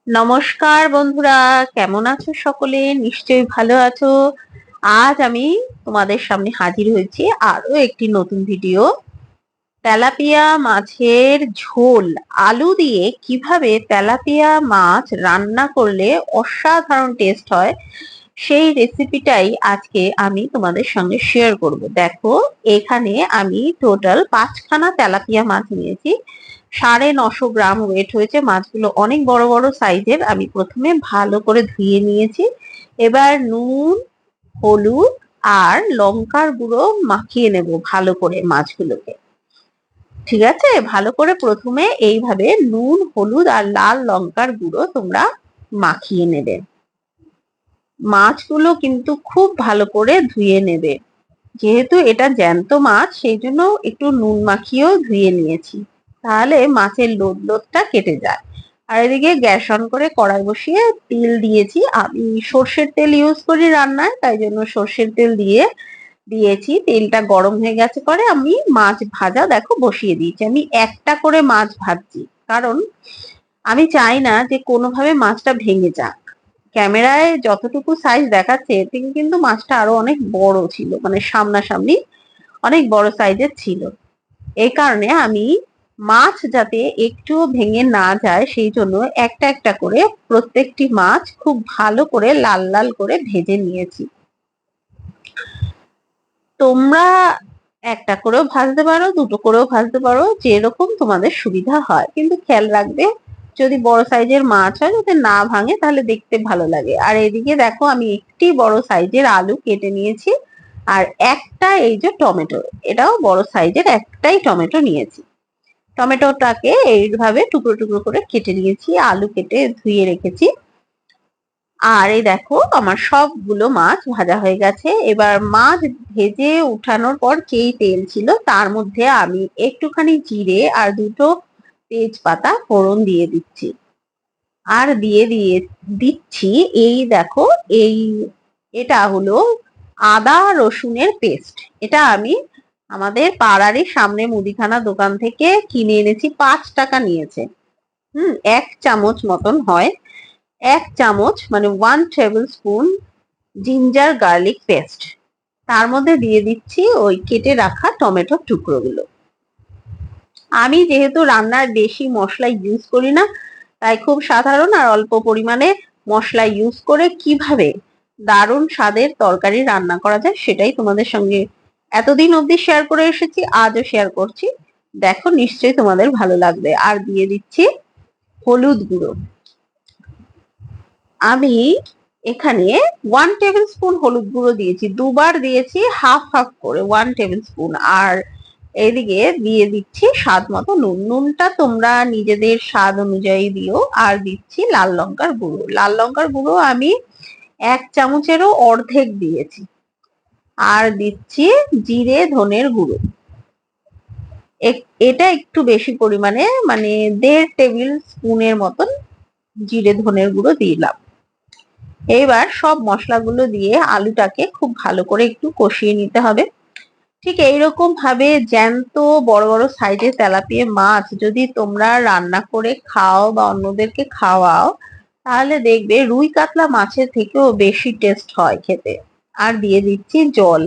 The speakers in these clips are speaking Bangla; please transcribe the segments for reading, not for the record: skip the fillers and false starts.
নমস্কার বন্ধুরা, কেমন আছো সকলে? নিশ্চয়ই ভালো আছো। আজ আমি তোমাদের সামনে হাজির হয়েছি আরো একটি নতুন ভিডিও। তেলাপিয়া মাছের ঝোল আলু দিয়ে কিভাবে তেলাপিয়া মাছ রান্না করলে অসাধারণ টেস্ট হয়, সেই রেসিপিটাই আজকে আমি তোমাদের সঙ্গে শেয়ার করব। দেখো, এখানে আমি টোটাল 5খানা তেলাপিয়া মাছ নিয়েছি। 950 গ্রাম ওয়েট হয়েছে। মাছগুলো অনেক বড় বড় সাইজের। আমি প্রথমে ভালো করে ধুয়ে নিয়েছি। এবার নুন, হলুদ আর লঙ্কার গুঁড়ো মাখিয়ে নেব ভালো করে মাছগুলোকে। ঠিক আছে, ভালো করে প্রথমে এইভাবে নুন, হলুদ আর লাল লঙ্কার গুঁড়ো তোমরা মাখিয়ে নেবে। মাছগুলো কিন্তু খুব ভালো করে ধুয়ে নেবে। যেহেতু এটা জ্যান্ত মাছ, সেই জন্য একটু নুন মাখিয়েও ধুয়ে নিয়েছি, তাহলে মাছের লোদটা কেটে যায়। আর এদিকে গ্যাস অন করে কড়াই বসিয়ে তেল দিয়েছি। আমি সর্ষের তেল ইউজ করি রান্নায়, তাই জন্য সর্ষের তেল দিয়েছি। তেলটা গরম হয়ে গেছে পরে আমি মাছ ভাজা দেখো বসিয়ে দিয়েছি। আমি একটা করে মাছ ভাজছি, কারণ আমি চাই না যে কোনোভাবে মাছটা ভেঙে যাক। ক্যামেরায় যতটুকু সাইজ দেখাচ্ছে এর থেকে কিন্তু মাছটা আরো অনেক বড় ছিল, মানে সামনাসামনি অনেক বড় সাইজের ছিল। এই কারণে আমি মাছ যাতে একটুও ভেঙে না যায়, সেই জন্য একটা একটা করে প্রত্যেকটি মাছ খুব ভালো করে লাল লাল করে ভেজে নিয়েছি। তোমরা একটা করেও ভাজতে পারো, দুটো করেও ভাজতে পারো, যেরকম তোমাদের সুবিধা হয়। কিন্তু খেয়াল রাখবে, যদি বড় সাইজের মাছ হয় যাতে না ভাঙে, তাহলে দেখতে ভালো লাগে। আর এদিকে দেখো, আমি একটি বড় সাইজের আলু কেটে নিয়েছি। আর একটা এই যে টমেটো, এটাও বড় সাইজের একটাই টমেটো নিয়েছি। টমেটোটাকে এইভাবে টুকরো টুকরো করে কেটে নিয়েছি, আলু কেটে ধুয়ে রেখেছি। আর এই দেখো, আমার সবগুলো মাছ ভাজা হয়ে গেছে। এবার মাছ ভেজে উঠানোর পর যেই তেল ছিল তার মধ্যে আমি একটুখানি জিরে আর দুটো তেজপাতা ফোড়ন দিয়ে দিচ্ছি। আর দিয়ে দিচ্ছি এই দেখো, এই এটা হলো আদা রসুনের পেস্ট। এটা আমি আমাদের পাড়ারই সামনে মুদিখানা দোকান থেকে কিনে এনেছি, 5 টাকা নিয়েছে। 1 চামচ মতন হয়। 1 চামচ মানে 1 tablespoon ginger garlic paste. তার মধ্যে দিয়ে দিচ্ছি ওই কেটে রাখা টমেটোর টুকরোগুলো। আমি যেহেতু রান্নার বেশি মশলা ইউজ করি না, তাই খুব সাধারণ আর অল্প পরিমাণে মশলা ইউজ করে কিভাবে দারুণ স্বাদের তরকারি রান্না করা যায় সেটাই তোমাদের সঙ্গে এতদিন অবধি শেয়ার করে এসেছি, আজও শেয়ার করছি। দেখো, নিশ্চয়ই তোমাদের ভালো লাগবে। আর দিয়ে দিচ্ছি হলুদ গুঁড়ো। আমি এখানে 1 টেবিল স্পুন হলুদ গুঁড়ো দিয়েছি, দুবার দিয়েছি, হাফ হাফ করে 1 টেবিল স্পুন। আর এদিকে দিয়ে দিচ্ছি স্বাদ মতো নুন। নুনটা তোমরা নিজেদের স্বাদ অনুযায়ী দিও। আর দিচ্ছি লাল লঙ্কার গুঁড়ো। লাল লঙ্কার গুঁড়ো আমি 1 চামচেরও অর্ধেক দিয়েছি। আর দিচ্ছি জিরে ধনের গুঁড়ো। এটা একটু বেশি পরিমাণে, মানে 1.5 টেবিল স্পুনের মতন জিরে ধনের গুঁড়ো দিলাম। এবার সব মশলাগুলো দিয়ে আলুটাকে খুব ভালো করে একটু কষিয়ে নিতে হবে। ঠিক এইরকম ভাবে জ্যান্ত বড় বড় সাইজের তেলাপিয়া মাছ যদি তোমরা রান্না করে খাও বা অন্যদেরকে খাওয়াও, তাহলে দেখবে রুই কাতলা মাছের থেকেও বেশি টেস্ট হয় খেতে। আর দিয়ে দিচ্ছি জল।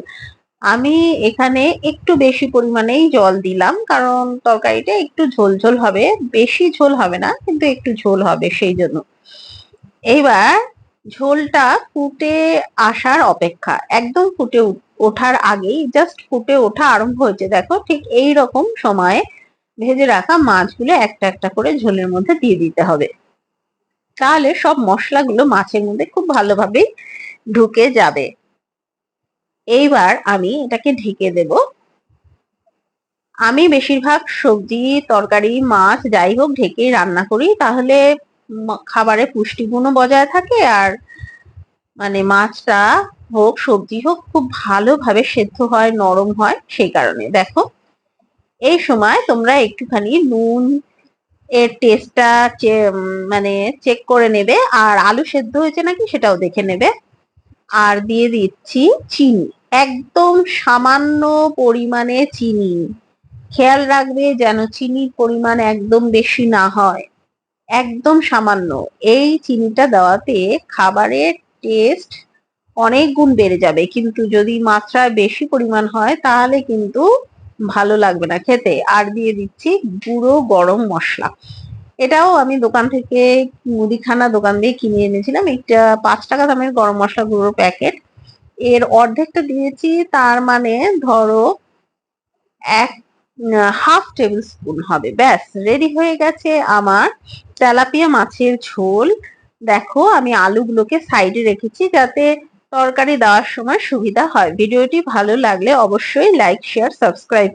আমি এখানে একটু বেশি পরিমাণেই জল দিলাম, কারণ তরকারিটা একটু ঝোল ঝোল হবে। বেশি ঝোল হবে না, কিন্তু একটু ঝোল হবে সেই জন্য। এইবার ঝোলটা ফুটে আসার অপেক্ষা, একদম ফুটে ওঠার আগেই, জাস্ট ফুটে ওঠা আরম্ভ হয়েছে দেখো, ঠিক এই রকম সময়ে ভেজে রাখা মাছগুলো একটা একটা করে ঝোলের মধ্যে দিয়ে দিতে হবে। তাহলে সব মশলাগুলো মাছের মধ্যে খুব ভালোভাবে ঢুকে যাবে। এইবার আমি এটাকে ঢেকে দেব। আমি বেশিরভাগ সবজি, তরকারি, মাছ যাই হোক ঢেকেই রান্না করি, তাহলে খাবারের পুষ্টিগুণও বজায় থাকে। আর মানে মাছটা হোক সবজি হোক খুব ভালোভাবে সেদ্ধ হয়, নরম হয়। সেই কারণে দেখো, এই সময় তোমরা একটুখানি নুন এর টেস্টটা মানে চেক করে নেবে। আর আলু সেদ্ধ হয়েছে নাকি সেটাও দেখে নেবে। আর দিয়ে দিচ্ছি চিনি, একদম সামান্য পরিমাণে চিনি। খেয়াল রাখবে যেন চিনির পরিমাণ একদম বেশি না হয়। একদম সামান্য। এই চিনিটা দেওয়াতে খাবারের টেস্ট অনেক গুণ বেড়ে যাবে, কিন্তু যদি মাত্রায় বেশি পরিমাণ হয় তাহলে কিন্তু ভালো লাগবে না খেতে। আর দিয়ে দিচ্ছি গুঁড়ো গরম মশলা। এটাও আমি দোকান থেকে, মুদিখানা দোকান দিয়ে কিনে এনেছিলাম। এটা 5 টাকা দামের গরম মশলা গুঁড়োর প্যাকেট। এর অর্ধেকটা দিয়েছি, তার মানে ধরো এক হাফ টেবিল স্পুন হবে। ব্যাস রেডি হয়ে গেছে আমার তেলাপিয়া মাছের ঝোল। দেখো আমি আলুগুলোকে সাইডে রেখেছি যাতে তরকারি দেওয়ার সময় সুবিধা হয়। ভিডিওটি ভালো লাগলে অবশ্যই লাইক, শেয়ার, সাবস্ক্রাইব